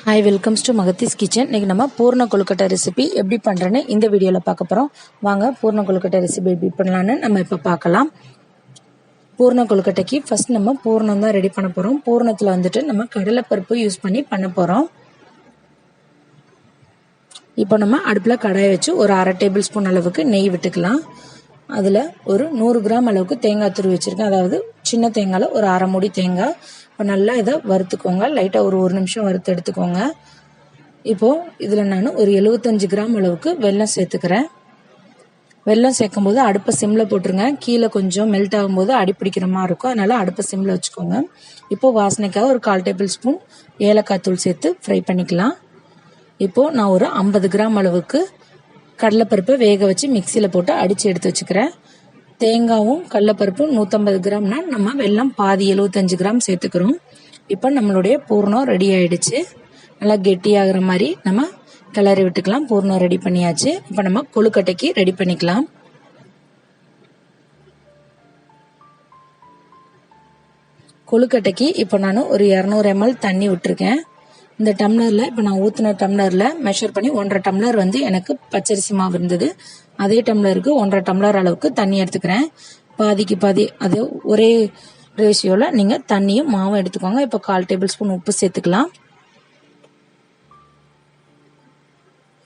Hi, welcomes to Magathi's kitchen. இன்றைக்கி நம்ம பூர்ண கொழுக்கட்டை ரெசிபி எப்படி பண்ணுறேன்னு இந்த வீடியோவில் பார்க்க போகிறோம். வாங்க பூர்ண கொழுக்கட்டை ரெசிபி எப்படி பண்ணலான்னு நம்ம இப்போ பார்க்கலாம். பூர்ண கொழுக்கட்டைக்கு ஃபஸ்ட் நம்ம பூர்ணம் தான் ரெடி பண்ண போகிறோம். பூர்ணத்தில் வந்துட்டு நம்ம கடலைப்பருப்பு யூஸ் பண்ணி பண்ண போகிறோம். இப்போ நம்ம அடுப்பில் கடாயை வச்சு ஒரு 1/2 டேபிள் ஸ்பூன் அளவுக்கு நெய் விட்டுக்கலாம். அதில் ஒரு 100 கிராம் அளவுக்கு தேங்காய் துருவி வச்சுருக்கேன். அதாவது சின்ன தேங்காயில் ஒரு 1/2 மூடி தேங்காய். இப்போ நல்லா இதை வறுத்துக்கோங்க. லைட்டாக ஒரு நிமிஷம் வறுத்து எடுத்துக்கோங்க. இப்போது இதில் நான் ஒரு 75 கிராம் அளவுக்கு வெல்லம் சேர்த்துக்கிறேன். வெல்லம் சேர்க்கும் போது அடுப்பை சிம்மில் போட்டுருங்க. கீழே கொஞ்சம் மெல்ட் ஆகும்போது அடி பிடிக்கிற மாதிரி இருக்கும். அதனால் அடுப்பை சிம்மில் வச்சுக்கோங்க. இப்போது வாசனைக்காக ஒரு 1/4 டேபிள் ஸ்பூன் ஏலக்காய் தூள் சேர்த்து ஃப்ரை பண்ணிக்கலாம். இப்போது நான் ஒரு 50 கிராம் அளவுக்கு கடலைப்பருப்பை வேக வச்சு மிக்சியில் போட்டு அடித்து எடுத்து வச்சுக்கிறேன். தேங்காயும் கடலைப்பருப்பும் 150 கிராம்னா நம்ம வெல்லம் பாதி 75 கிராம் சேர்த்துக்கிறோம். இப்போ நம்மளுடைய பூர்ணம் ரெடி ஆயிடுச்சு. நல்லா கெட்டியாகிற மாதிரி நம்ம கிளறி விட்டுக்கலாம். பூர்ணம் ரெடி பண்ணியாச்சு. இப்போ நம்ம கொழுக்கட்டைக்கு ரெடி பண்ணிக்கலாம். கொழுக்கட்டைக்கு இப்போ நான் ஒரு 200 ml தண்ணி விட்டுருக்கேன். இந்த டம்ளரில் இப்போ நான் ஊற்றின டம்ளரில் மெஷர் பண்ணி 1.5 டம்ளர் எனக்கு பச்சரிசி மாவு இருந்தது. அதே டம்ளருக்கு 1.5 டம்ளர் அளவுக்கு தண்ணி எடுத்துக்கிறேன். பாதிக்கு பாதி, அது ஒரே ரேஷியோவில் நீங்கள் தண்ணியும் மாவும் எடுத்துக்கோங்க. இப்போ 1/4 டேபிள் ஸ்பூன் உப்பு சேர்த்துக்கலாம்.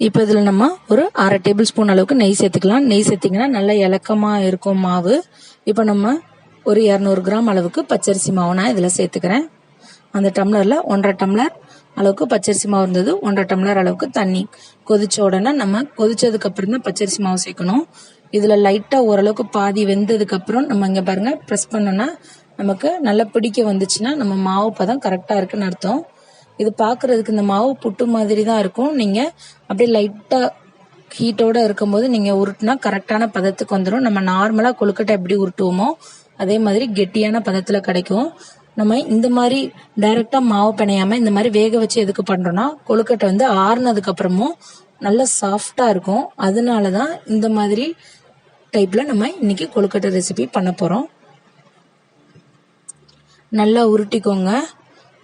இப்போ இதில் நம்ம ஒரு 1/2 டேபிள் ஸ்பூன் அளவுக்கு நெய் சேர்த்துக்கலாம். நெய் சேர்த்திங்கன்னா நல்லா இலக்கமாக இருக்கும் மாவு. இப்போ நம்ம ஒரு 200 கிராம் அளவுக்கு பச்சரிசி மாவு நான் இதில் சேர்த்துக்கிறேன். அந்த டம்ளரில் 1.5 டம்ளர் அளவுக்கு பச்சரிசி மாவு இருந்தது. 1.5 டம்ளர் அளவுக்கு தண்ணி. கொதிச்ச உடனே நம்ம கொதிச்சதுக்கு அப்புறம் தான் பச்சரிசி மாவு சேர்க்கணும். இதில் லைட்டாக ஓரளவுக்கு பாதி வெந்ததுக்கு அப்புறம் நம்ம இங்கே பாருங்க ப்ரெஸ் பண்ணோன்னா நமக்கு நல்லா பிடிக்க வந்துச்சுன்னா நம்ம மாவு பதம் கரெக்டாக இருக்குன்னு அர்த்தம். இது பார்க்கறதுக்கு இந்த மாவு புட்டு மாதிரி தான் இருக்கும். நீங்கள் அப்படியே லைட்டாக ஹீட்டோட இருக்கும்போது நீங்கள் உருட்டுனா கரெக்டான பதத்துக்கு வந்துடும். நம்ம நார்மலாக கொழுக்கட்டை எப்படி உருட்டுவோமோ அதே மாதிரி கெட்டியான பதத்தில் கிடைக்கும். நம்ம இந்த மாதிரி டைரக்டா மாவு பிணையாம இந்த மாதிரி வேக வச்சு எதுக்கு பண்றோம்னா கொழுக்கட்டை வந்து ஆறுனதுக்கு அப்புறமும் நல்லா சாஃப்டா இருக்கும். அதனாலதான் இந்த மாதிரி டைப்ல நம்ம இன்னைக்கு கொழுக்கட்டை ரெசிபி பண்ண போறோம். நல்லா உருட்டிக்கோங்க.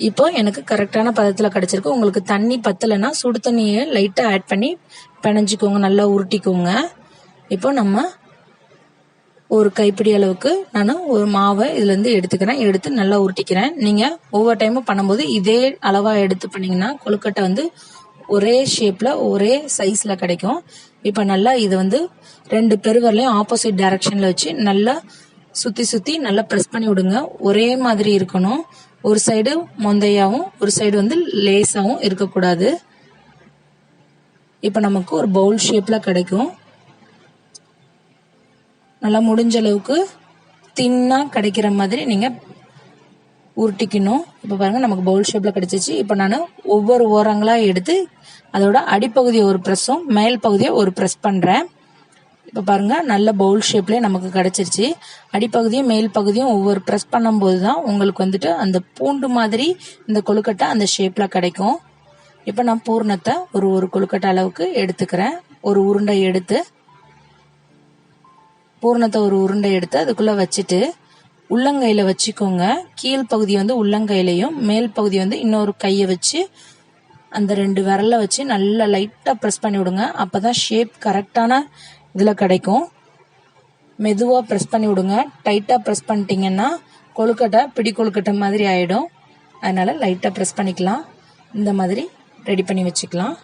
இப்போ எனக்கு கரெக்டான பதத்துல கிடைச்சிருக்கு. உங்களுக்கு தண்ணி பத்தலைன்னா சுடு தண்ணியை லைட்டா ஆட் பண்ணி பிணைஞ்சிக்கோங்க. நல்லா உருட்டிக்கோங்க. இப்போ நம்ம ஒரு கைப்பிடி அளவுக்கு நான் ஒரு மாவை இதுலேருந்து எடுத்துக்கிறேன். எடுத்து நல்லா உருட்டிக்கிறேன். நீங்கள் ஒவ்வொரு டைமும் பண்ணும்போது இதே அளவாக எடுத்து பண்ணிங்கன்னா கொழுக்கட்டை வந்து ஒரே ஷேப்பில் ஒரே சைஸில் கிடைக்கும். இப்போ நல்லா இது வந்து 2 பெருவரலையும் ஆப்போசிட் டைரக்ஷனில் வச்சு நல்லா சுற்றி நல்லா ப்ரெஸ் பண்ணி விடுங்க. ஒரே மாதிரி இருக்கணும். ஒரு சைடு மொந்தையாகவும் ஒரு சைடு வந்து லேஸாகவும் இருக்கக்கூடாது. இப்போ நமக்கு ஒரு பவுல் ஷேப்பில் கிடைக்கும். நல்லா முடிஞ்ச அளவுக்கு தின்னா கிடைக்கிற மாதிரி நீங்கள் உருட்டிக்கணும். இப்போ பாருங்கள் நமக்கு பவுல் ஷேப்பில் கிடைச்சிச்சு. இப்போ நான் ஒவ்வொரு ஓரங்களாக எடுத்து அதோட அடிப்பகுதியை ஒரு ப்ரெஸ்ஸும் மேல் பகுதியை ஒரு ப்ரெஸ் பண்ணுறேன். இப்போ பாருங்கள் நல்ல பவுல் ஷேப்லேயே நமக்கு கிடைச்சிருச்சு. அடிப்பகுதியும் மேல் பகுதியும் ஒவ்வொரு ப்ரெஸ் பண்ணும்போது தான் உங்களுக்கு வந்துட்டு அந்த பூண்டு மாதிரி இந்த கொழுக்கட்டை அந்த ஷேப்பில் கிடைக்கும். இப்போ நான் பூர்ணத்தை ஒரு கொழுக்கட்டை அளவுக்கு எடுத்துக்கிறேன். ஒரு உருண்டை எடுத்து பூர்ணத்தை ஒரு உருண்டை எடுத்து அதுக்குள்ள வச்சுட்டு உள்ளங்கையில வச்சுக்கோங்க. கீழ் பகுதி வந்து உள்ளங்கையிலையும் மேல் பகுதி வந்து இன்னொரு கையை வச்சு அந்த 2 விரல்ல வச்சு நல்லா லைட்டா ப்ரெஸ் பண்ணி விடுங்க. அப்பதான் ஷேப் கரெக்டான இதுல கிடைக்கும். மெதுவா ப்ரெஸ் பண்ணி விடுங்க. டைட்டா ப்ரெஸ் பண்ணிட்டீங்கன்னா கொழுக்கட்டை பிடி கொழுக்கட்டை மாதிரி ஆயிடும். அதனால லைட்டா ப்ரெஸ் பண்ணிக்கலாம். இந்த மாதிரி ரெடி பண்ணி வச்சுக்கலாம்.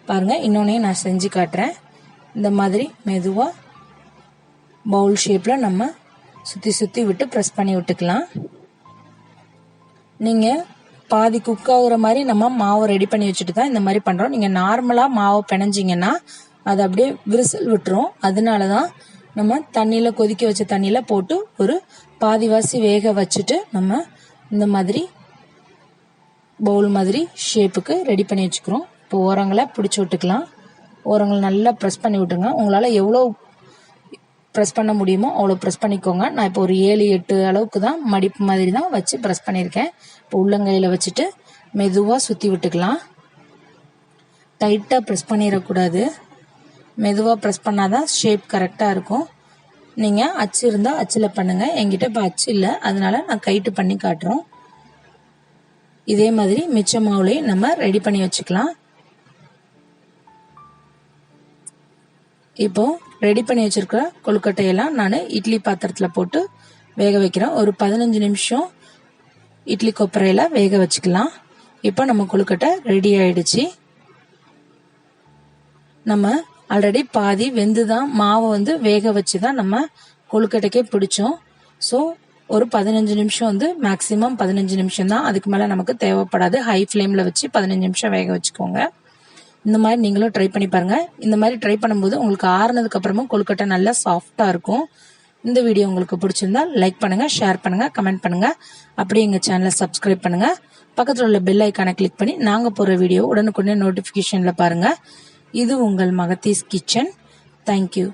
பாருங்க, இன்னொன்னையும் நான் செஞ்சு காட்டுறேன். இந்த மாதிரி மெதுவா பவுல் ஷேப்பில் நம்ம சுற்றி விட்டு ப்ரெஸ் பண்ணி விட்டுக்கலாம். நீங்கள் பாதி குக் ஆகுற மாதிரி நம்ம மாவை ரெடி பண்ணி வச்சுட்டு தான் இந்த மாதிரி பண்ணுறோம். நீங்கள் நார்மலாக மாவை பிணைஞ்சிங்கன்னா அது அப்படியே விரிசல் விட்டுரும். அதனால தான் நம்ம தண்ணியில் கொதிக்க வச்ச தண்ணியில் போட்டு ஒரு பாதிவாசி வேக வச்சுட்டு நம்ம இந்த மாதிரி பவுல் மாதிரி ஷேப்புக்கு ரெடி பண்ணி வச்சுக்கிறோம். இப்போ ஓரங்களை பிடிச்சி விட்டுக்கலாம். ஓரங்களை நல்லா ப்ரெஸ் பண்ணி விட்டுங்க. உங்களால் எவ்வளோ ப்ரெஸ் பண்ண முடியுமோ அவ்வளோ ப்ரெஸ் பண்ணிக்கோங்க. நான் இப்போ ஒரு 7-8 அளவுக்கு தான் மடிப்பு மாதிரி தான் வச்சு ப்ரெஸ் பண்ணியிருக்கேன். இப்போ உள்ளங்கையில் வச்சுட்டு மெதுவாக சுற்றி விட்டுக்கலாம். டைட்டாக ப்ரெஸ் பண்ணிடக்கூடாது. மெதுவாக ப்ரெஸ் பண்ணாதான் ஷேப் கரெக்டாக இருக்கும். நீங்கள் அச்சு இருந்தால் அச்சில் பண்ணுங்கள். என்கிட்ட இப்போ அச்சு இல்லை, அதனால நான் கைட்டு பண்ணி காட்டுறோம். இதே மாதிரி மிச்ச மாவுலையும் நம்ம ரெடி பண்ணி வச்சுக்கலாம். இப்போ ரெடி பண்ணி வச்சிருக்கிற கொழுக்கட்டையெல்லாம் நான் இட்லி பாத்திரத்தில் போட்டு வேக வைக்கிறேன். ஒரு 15 நிமிஷம் இட்லி கொப்பரையில வேக வச்சுக்கலாம். இப்போ நம்ம கொழுக்கட்டை ரெடி ஆயிடுச்சு. நம்ம ஆல்ரெடி பாதி வெந்துதான் மாவை வேக வச்சுதான் நம்ம கொழுக்கட்டைக்கே பிடிச்சோம். ஸோ ஒரு 15 நிமிஷம் மேக்சிமம் 15 நிமிஷம் தான், அதுக்கு மேல நமக்கு தேவைப்படாது. ஹை ஃப்ளேம்ல வச்சு 15 நிமிஷம் வேக வச்சுக்கோங்க. இந்த மாதிரி நீங்களும் ட்ரை பண்ணி பாருங்க. இந்த மாதிரி ட்ரை பண்ணும்போது உங்களுக்கு ஆறுனதுக்கு அப்புறமும் கொழுக்கட்டை நல்லா சாஃப்டா இருக்கும். இந்த வீடியோ உங்களுக்கு பிடிச்சிருந்தா லைக் பண்ணுங்க, ஷேர் பண்ணுங்க, கமெண்ட் பண்ணுங்க. அப்படியே எங்க சேனலை சப்ஸ்கிரைப் பண்ணுங்க. பக்கத்துல உள்ள பெல் ஐக்கானை கிளிக் பண்ணி நாங்க போற வீடியோ உடனுக்குடனே நோட்டிபிகேஷன்ல பாருங்க. இது உங்கள் மகத்தீஸ் கிச்சன். தேங்க்யூ.